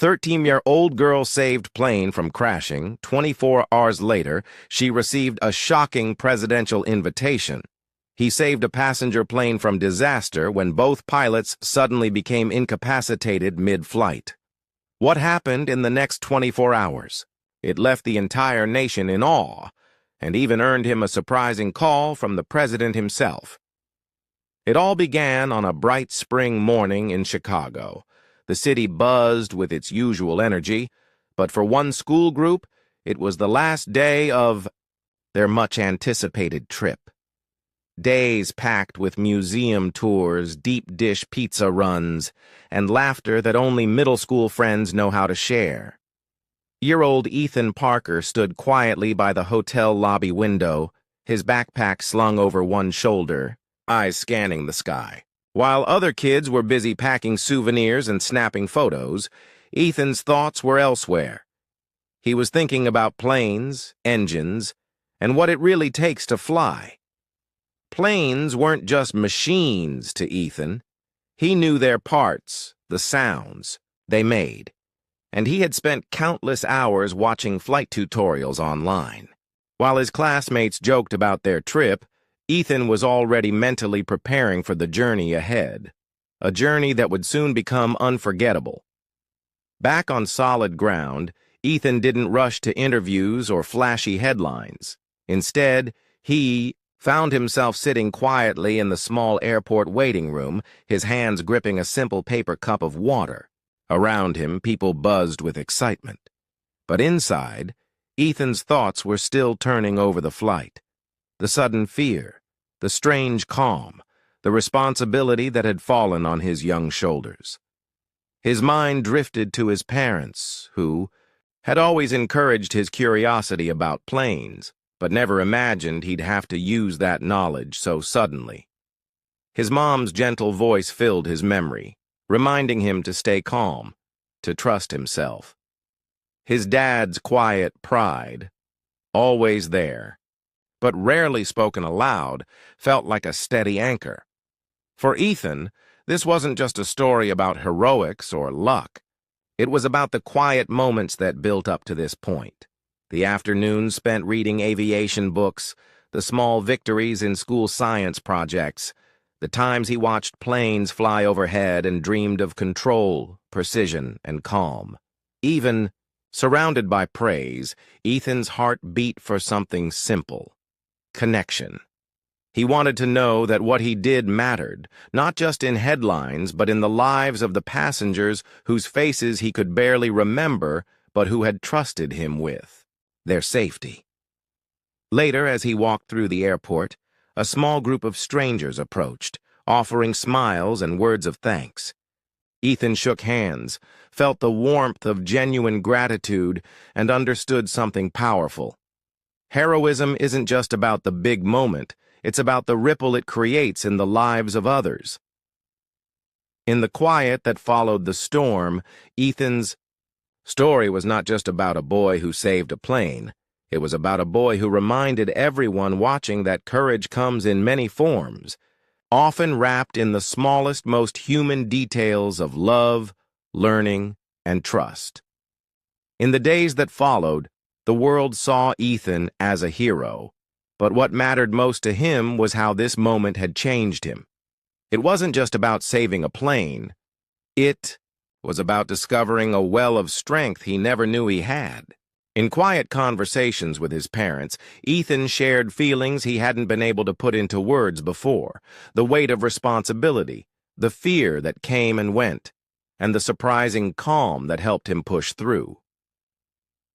13-year-old girl saved plane from crashing. 24 hours later, she received a shocking presidential invitation. He saved a passenger plane from disaster when both pilots suddenly became incapacitated mid-flight. What happened in the next 24 hours? It left the entire nation in awe, and even earned him a surprising call from the president himself. It all began on a bright spring morning in Chicago. The city buzzed with its usual energy, but for one school group, it was the last day of their much-anticipated trip. Days packed with museum tours, deep-dish pizza runs, and laughter that only middle school friends know how to share. Year-old Ethan Parker stood quietly by the hotel lobby window, his backpack slung over one shoulder, eyes scanning the sky. While other kids were busy packing souvenirs and snapping photos, Ethan's thoughts were elsewhere. He was thinking about planes, engines, and what it really takes to fly. Planes weren't just machines to Ethan. He knew their parts, the sounds they made, and he had spent countless hours watching flight tutorials online. While his classmates joked about their trip, Ethan was already mentally preparing for the journey ahead, a journey that would soon become unforgettable. Back on solid ground, Ethan didn't rush to interviews or flashy headlines. Instead, he found himself sitting quietly in the small airport waiting room, his hands gripping a simple paper cup of water. Around him, people buzzed with excitement. But inside, Ethan's thoughts were still turning over the flight. The sudden fear, the strange calm, the responsibility that had fallen on his young shoulders. His mind drifted to his parents, who had always encouraged his curiosity about planes, but never imagined he'd have to use that knowledge so suddenly. His mom's gentle voice filled his memory, reminding him to stay calm, to trust himself. His dad's quiet pride, always there, but rarely spoken aloud, felt like a steady anchor. For Ethan, this wasn't just a story about heroics or luck. It was about the quiet moments that built up to this point. The afternoons spent reading aviation books, the small victories in school science projects, the times he watched planes fly overhead and dreamed of control, precision, and calm. Even surrounded by praise, Ethan's heart beat for something simple: connection. He wanted to know that what he did mattered, not just in headlines, but in the lives of the passengers whose faces he could barely remember, but who had trusted him with their safety. Later, as he walked through the airport, a small group of strangers approached, offering smiles and words of thanks. Ethan shook hands, felt the warmth of genuine gratitude, and understood something powerful. Heroism isn't just about the big moment, it's about the ripple it creates in the lives of others. In the quiet that followed the storm, Ethan's story was not just about a boy who saved a plane. It was about a boy who reminded everyone watching that courage comes in many forms, often wrapped in the smallest, most human details of love, learning, and trust. In the days that followed, the world saw Ethan as a hero, but what mattered most to him was how this moment had changed him. It wasn't just about saving a plane. It was about discovering a well of strength he never knew he had. In quiet conversations with his parents, Ethan shared feelings he hadn't been able to put into words before: the weight of responsibility, the fear that came and went, and the surprising calm that helped him push through.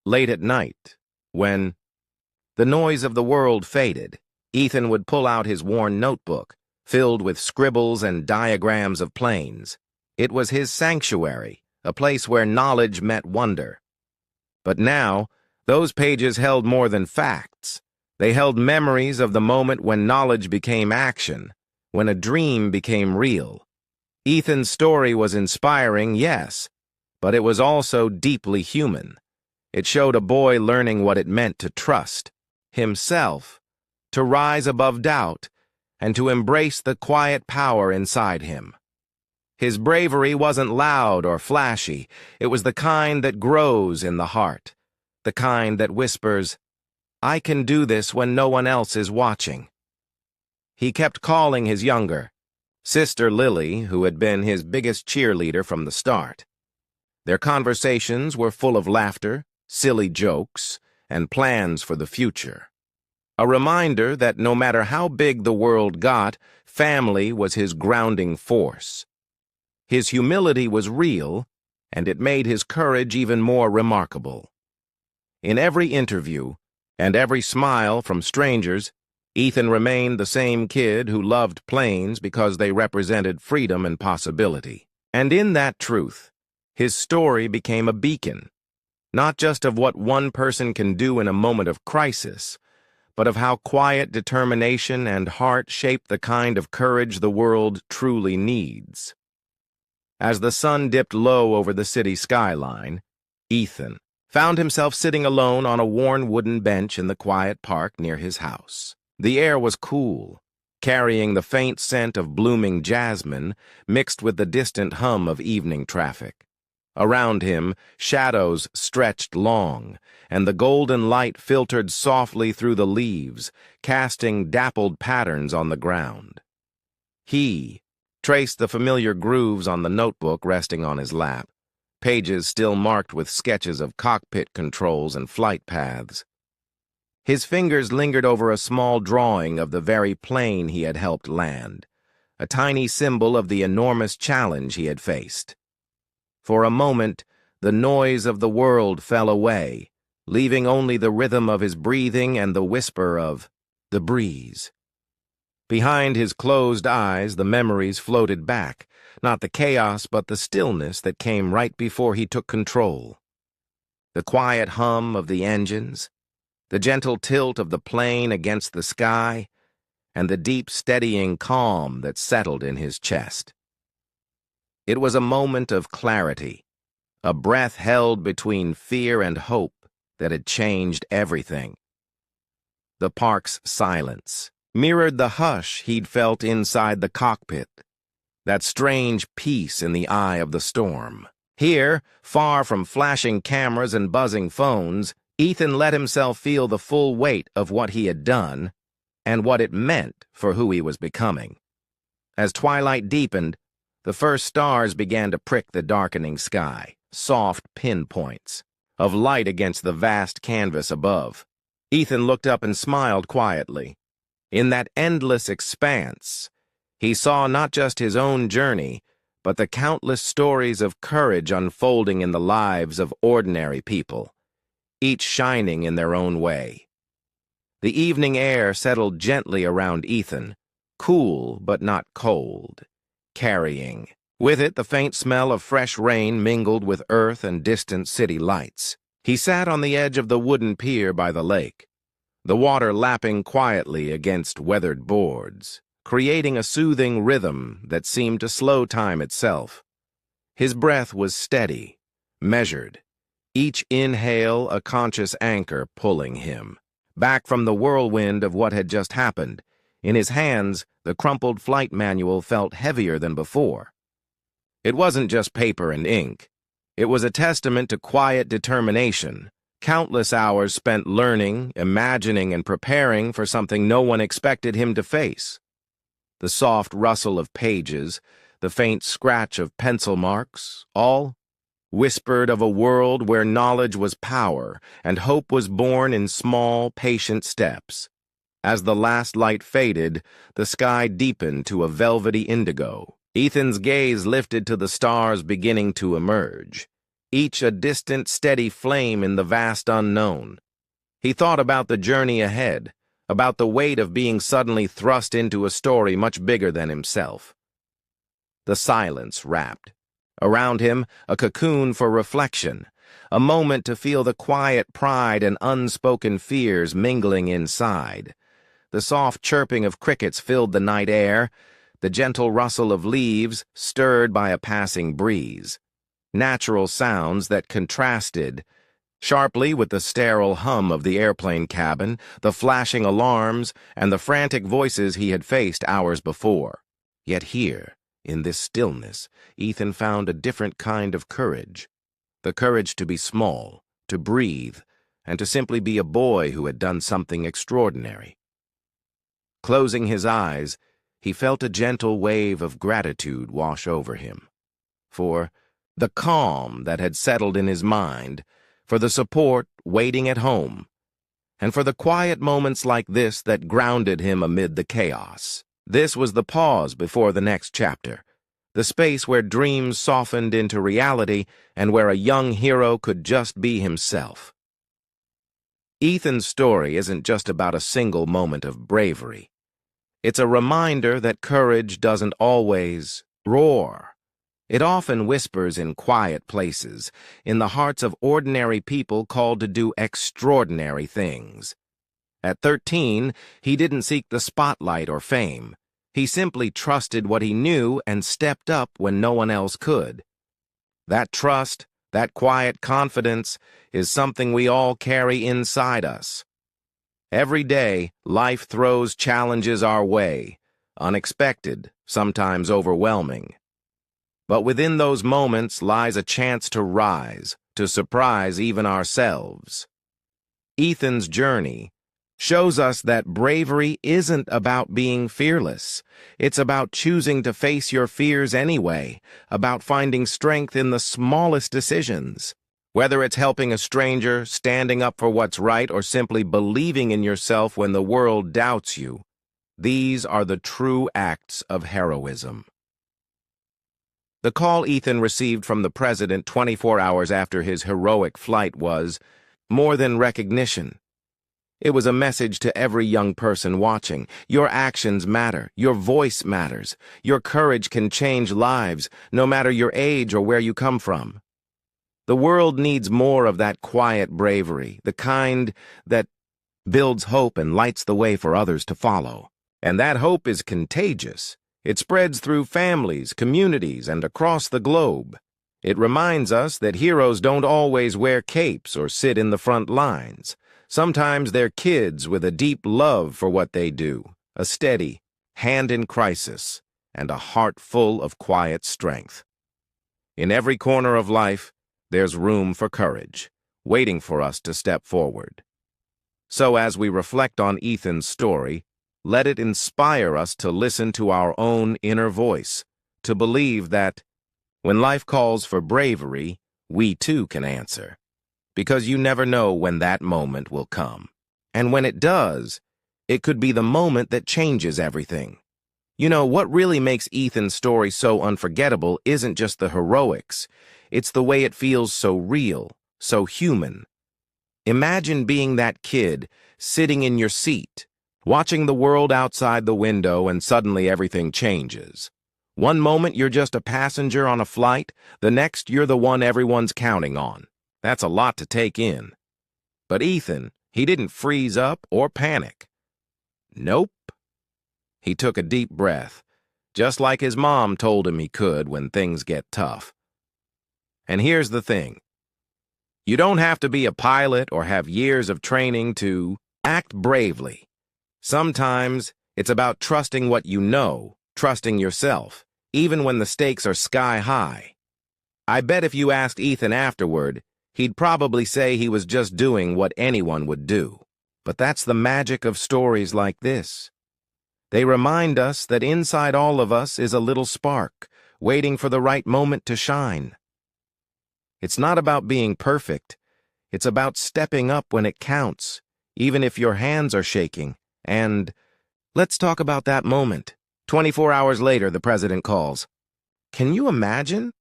Late at night, when the noise of the world faded, Ethan would pull out his worn notebook, filled with scribbles and diagrams of planes. It was his sanctuary, a place where knowledge met wonder. But now, those pages held more than facts. They held memories of the moment when knowledge became action, when a dream became real. Ethan's story was inspiring, yes, but it was also deeply human. It showed a boy learning what it meant to trust himself, to rise above doubt, and to embrace the quiet power inside him. His bravery wasn't loud or flashy. It was the kind that grows in the heart, the kind that whispers, "I can do this when no one else is watching." He kept calling his younger sister Lily, who had been his biggest cheerleader from the start. Their conversations were full of laughter, silly jokes, and plans for the future. A reminder that no matter how big the world got, family was his grounding force. His humility was real, and it made his courage even more remarkable. In every interview, and every smile from strangers, Ethan remained the same kid who loved planes because they represented freedom and possibility. And in that truth, his story became a beacon, not just of what one person can do in a moment of crisis, but of how quiet determination and heart shape the kind of courage the world truly needs. As the sun dipped low over the city skyline, Ethan found himself sitting alone on a worn wooden bench in the quiet park near his house. The air was cool, carrying the faint scent of blooming jasmine mixed with the distant hum of evening traffic. Around him, shadows stretched long, and the golden light filtered softly through the leaves, casting dappled patterns on the ground. He traced the familiar grooves on the notebook resting on his lap, pages still marked with sketches of cockpit controls and flight paths. His fingers lingered over a small drawing of the very plane he had helped land, a tiny symbol of the enormous challenge he had faced. For a moment, the noise of the world fell away, leaving only the rhythm of his breathing and the whisper of the breeze. Behind his closed eyes, the memories floated back, not the chaos but the stillness that came right before he took control. The quiet hum of the engines, the gentle tilt of the plane against the sky, and the deep, steadying calm that settled in his chest. It was a moment of clarity, a breath held between fear and hope that had changed everything. The park's silence mirrored the hush he'd felt inside the cockpit, that strange peace in the eye of the storm. Here, far from flashing cameras and buzzing phones, Ethan let himself feel the full weight of what he had done and what it meant for who he was becoming. As twilight deepened, the first stars began to prick the darkening sky, soft pinpoints of light against the vast canvas above. Ethan looked up and smiled quietly. In that endless expanse, he saw not just his own journey, but the countless stories of courage unfolding in the lives of ordinary people, each shining in their own way. The evening air settled gently around Ethan, cool but not cold, carrying with it the faint smell of fresh rain mingled with earth and distant city lights. He sat on the edge of the wooden pier by the lake, the water lapping quietly against weathered boards, creating a soothing rhythm that seemed to slow time itself. His breath was steady, measured, each inhale a conscious anchor pulling him back from the whirlwind of what had just happened. In his hands, the crumpled flight manual felt heavier than before. It wasn't just paper and ink. It was a testament to quiet determination, countless hours spent learning, imagining, and preparing for something no one expected him to face. The soft rustle of pages, the faint scratch of pencil marks, all whispered of a world where knowledge was power and hope was born in small, patient steps. As the last light faded, the sky deepened to a velvety indigo. Ethan's gaze lifted to the stars beginning to emerge, each a distant, steady flame in the vast unknown. He thought about the journey ahead, about the weight of being suddenly thrust into a story much bigger than himself. The silence wrapped. Around him, a cocoon for reflection, a moment to feel the quiet pride and unspoken fears mingling inside. The soft chirping of crickets filled the night air, the gentle rustle of leaves stirred by a passing breeze. Natural sounds that contrasted sharply with the sterile hum of the airplane cabin, the flashing alarms, and the frantic voices he had faced hours before. Yet here, In this stillness, Ethan found a different kind of courage. The courage to be small, to breathe, and to simply be a boy who had done something extraordinary. Closing his eyes, he felt a gentle wave of gratitude wash over him. For the calm that had settled in his mind, for the support waiting at home, and for the quiet moments like this that grounded him amid the chaos. This was the pause before the next chapter, the space where dreams softened into reality and where a young hero could just be himself. Ethan's story isn't just about a single moment of bravery. It's a reminder that courage doesn't always roar. It often whispers in quiet places, in the hearts of ordinary people called to do extraordinary things. At 13, he didn't seek the spotlight or fame. He simply trusted what he knew and stepped up when no one else could. That trust, that quiet confidence, is something we all carry inside us. Every day, life throws challenges our way, unexpected, sometimes overwhelming. But within those moments lies a chance to rise, to surprise even ourselves. Ethan's journey shows us that bravery isn't about being fearless. It's about choosing to face your fears anyway, about finding strength in the smallest decisions. Whether it's helping a stranger, standing up for what's right, or simply believing in yourself when the world doubts you, these are the true acts of heroism. The call Ethan received from the president 24 hours after his heroic flight was more than recognition. It was a message to every young person watching. Your actions matter. Your voice matters. Your courage can change lives, no matter your age or where you come from. The world needs more of that quiet bravery, the kind that builds hope and lights the way for others to follow. And that hope is contagious. It spreads through families, communities, and across the globe. It reminds us that heroes don't always wear capes or sit in the front lines. Sometimes they're kids with a deep love for what they do, a steady hand in crisis, and a heart full of quiet strength. In every corner of life, there's room for courage, waiting for us to step forward. So as we reflect on Ethan's story, let it inspire us to listen to our own inner voice, to believe that when life calls for bravery, we too can answer. Because you never know when that moment will come. And when it does, it could be the moment that changes everything. You know, what really makes Ethan's story so unforgettable isn't just the heroics. It's the way it feels so real, so human. Imagine being that kid, sitting in your seat, watching the world outside the window, and suddenly everything changes. One moment you're just a passenger on a flight, the next you're the one everyone's counting on. That's a lot to take in. But Ethan, he didn't freeze up or panic. Nope. He took a deep breath, just like his mom told him he could when things get tough. And here's the thing. You don't have to be a pilot or have years of training to act bravely. Sometimes it's about trusting what you know, trusting yourself, even when the stakes are sky high. I bet if you asked Ethan afterward, he'd probably say he was just doing what anyone would do. But that's the magic of stories like this. They remind us that inside all of us is a little spark, waiting for the right moment to shine. It's not about being perfect. It's about stepping up when it counts, even if your hands are shaking. And let's talk about that moment. 24 hours later, the president calls. Can you imagine?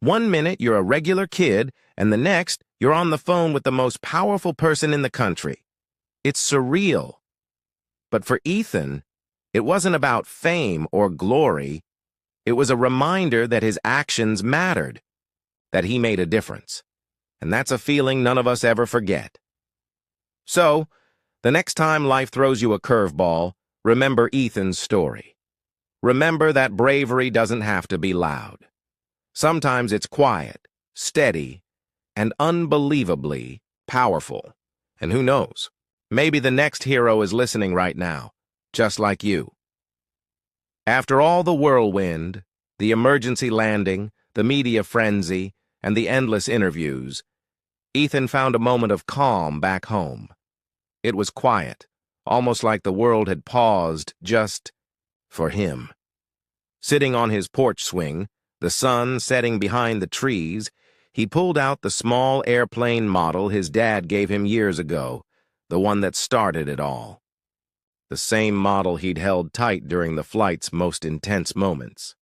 One minute you're a regular kid, and the next you're on the phone with the most powerful person in the country. It's surreal. But for Ethan, it wasn't about fame or glory. It was a reminder that his actions mattered, that he made a difference. And that's a feeling none of us ever forget. So, the next time life throws you a curveball, remember Ethan's story. Remember that bravery doesn't have to be loud. Sometimes it's quiet, steady, and unbelievably powerful. And who knows, maybe the next hero is listening right now, just like you. After all the whirlwind, The emergency landing, the media frenzy, and the endless interviews, Ethan found a moment of calm back home. It was quiet, almost like the world had paused just for him. Sitting on his porch swing, the sun setting behind the trees, he pulled out the small airplane model his dad gave him years ago, the one that started it all. The same model he'd held tight during the flight's most intense moments.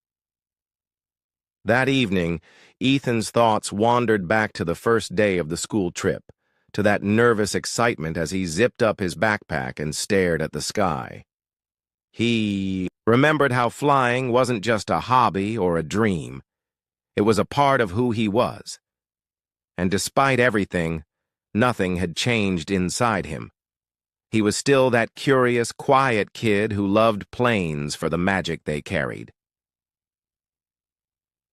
That evening, Ethan's thoughts wandered back to the first day of the school trip, to that nervous excitement as he zipped up his backpack and stared at the sky. He remembered how flying wasn't just a hobby or a dream. It was a part of who he was. And despite everything, nothing had changed inside him. He was still that curious, quiet kid who loved planes for the magic they carried.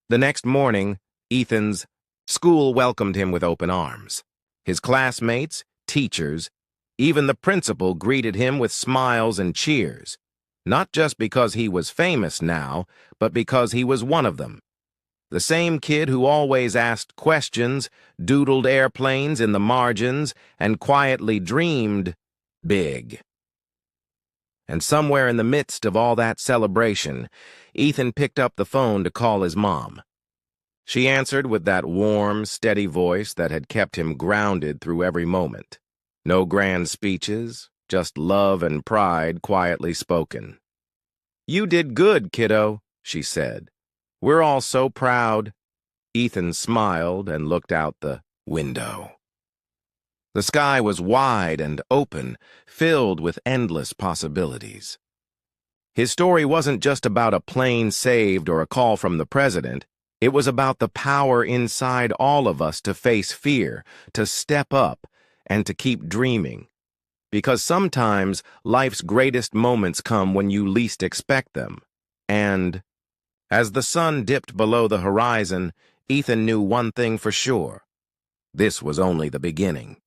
The next morning, Ethan's school welcomed him with open arms. His classmates, teachers, even the principal greeted him with smiles and cheers, not just because he was famous now, but because he was one of them. The same kid who always asked questions, doodled airplanes in the margins, and quietly dreamed big. And somewhere in the midst of all that celebration, Ethan picked up the phone to call his mom. She answered with that warm, steady voice that had kept him grounded through every moment. No grand speeches, just love and pride quietly spoken. "You did good, kiddo," she said. "We're all so proud." Ethan smiled and looked out the window. The sky was wide and open, filled with endless possibilities. His story wasn't just about a plane saved or a call from the president. It was about the power inside all of us to face fear, to step up, and to keep dreaming. Because sometimes life's greatest moments come when you least expect them. And as the sun dipped below the horizon, Ethan knew one thing for sure. This was only the beginning.